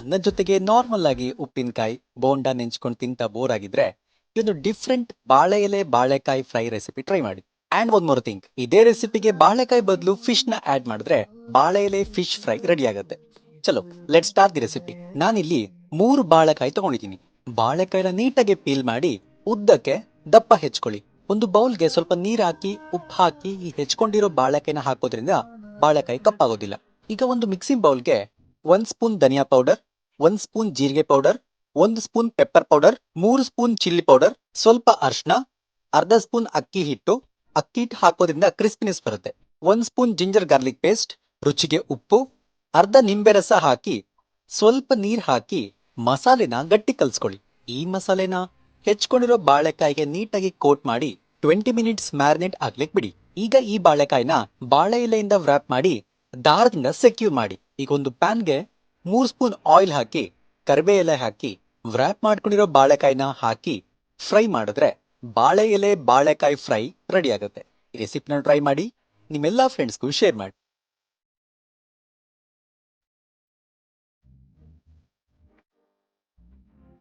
ಅನ್ನದ ಜೊತೆಗೆ ನಾರ್ಮಲ್ ಆಗಿ ಉಪ್ಪಿನಕಾಯಿ ಬೋಂಡ ನೆಂಚ್ಕೊಂಡು ತಿಂತ ಬೋರ್ ಆಗಿದ್ರೆ ಇದೊಂದು ಡಿಫ್ರೆಂಟ್ ಬಾಳೆ ಎಲೆ ಬಾಳೆಕಾಯಿ ಫ್ರೈ ರೆಸಿಪಿ ಟ್ರೈ ಮಾಡಿ. ಅಂಡ್ ಒಂದ್ ಮೋರ್ ಥಿಂಗ್, ಇದೇ ರೆಸಿಪಿಗೆ ಬಾಳೆಕಾಯಿ ಬದಲು ಫಿಶ್ ನ ಆಡ್ ಮಾಡಿದ್ರೆ ಬಾಳೆ ಎಲೆ ಫಿಶ್ ಫ್ರೈ ರೆಡಿ ಆಗುತ್ತೆ. ಚಲೋ, ಲೆಟ್ ಸ್ಟಾರ್ಟ್ ದಿ ರೆಸಿಪಿ. ನಾನಿಲ್ಲಿ 3 ಬಾಳೆಕಾಯಿ ತಗೊಂಡಿದ್ದೀನಿ. ಬಾಳೆಕಾಯಿನ ನೀಟಾಗಿ ಪೀಲ್ ಮಾಡಿ ಉದ್ದಕ್ಕೆ ದಪ್ಪ ಹೆಚ್ಕೊಳ್ಳಿ. ಒಂದು ಬೌಲ್ಗೆ ಸ್ವಲ್ಪ ನೀರ್ ಹಾಕಿ ಉಪ್ಪು ಹಾಕಿ ಈ ಹೆಚ್ಕೊಂಡಿರೋ ಬಾಳೆಕಾಯಿನ ಹಾಕೋದ್ರಿಂದ ಬಾಳೆಕಾಯಿ ಕಪ್ಪಾಗೋದಿಲ್ಲ. ಈಗ ಒಂದು ಮಿಕ್ಸಿಂಗ್ ಬೌಲ್ಗೆ 1 ಸ್ಪೂನ್ ಧನಿಯಾ ಪೌಡರ್, 1 ಸ್ಪೂನ್ ಜೀರಿಗೆ powder, 1 spoon pepper powder, 3 spoon chilli powder, ಸ್ವಲ್ಪ ಅರ್ಶನ, ಅರ್ಧ 1 ಸ್ಪೂನ್ ಅಕ್ಕಿ ಹಿಟ್ಟು. ಅಕ್ಕಿ ಹಿಟ್ಟು ಹಾಕೋದ್ರಿಂದ ಕ್ರಿಸ್ಪಿನೆಸ್ ಬರುತ್ತೆ. 1 ಸ್ಪೂನ್ ಜಿಂಜರ್ ಗಾರ್ಲಿಕ್ ಪೇಸ್ಟ್, ರುಚಿಗೆ ಉಪ್ಪು, ಅರ್ಧ ನಿಂಬೆ ರಸ ಹಾಕಿ ಸ್ವಲ್ಪ ನೀರ್ ಹಾಕಿ ಮಸಾಲೆನ ಗಟ್ಟಿ ಕಲ್ಸ್ಕೊಳ್ಳಿ. ಈ ಮಸಾಲೆನ ಹೆಚ್ಕೊಂಡಿರೋ ಬಾಳೆಕಾಯಿಗೆ ನೀಟಾಗಿ ಕೋಟ್ ಮಾಡಿ 20 ಮಿನಿಟ್ಸ್ ಮ್ಯಾರಿನೇಟ್ ಆಗ್ಲಿಕ್ ಬಿಡಿ. ಈಗ ಈ ಬಾಳೆಕಾಯಿನ ಬಾಳೆ ಎಲೆಯಿಂದ ವ್ರಾಪ್ ಮಾಡಿ ದಾರದಿಂದ ಸೆಕ್ಯೂರ್ ಮಾಡಿ. ಈಗ ಒಂದು ಪ್ಯಾನ್ಗೆ 3 ಸ್ಪೂನ್ ಆಯಿಲ್ ಹಾಕಿ ಕರಿಬೇ ಎಲೆ ಹಾಕಿ ವ್ರಾಪ್ ಮಾಡ್ಕೊಂಡಿರೋ ಬಾಳೆಕಾಯಿನ ಹಾಕಿ ಫ್ರೈ ಮಾಡಿದ್ರೆ ಬಾಳೆ ಎಲೆ ಬಾಳೆಕಾಯಿ ಫ್ರೈ ರೆಡಿ ಆಗುತ್ತೆ. ಈ ರೆಸಿಪಿನ ಟ್ರೈ ಮಾಡಿ, ನಿಮ್ಮೆಲ್ಲಾ ಫ್ರೆಂಡ್ಸ್ಗೂ ಶೇರ್ ಮಾಡಿ.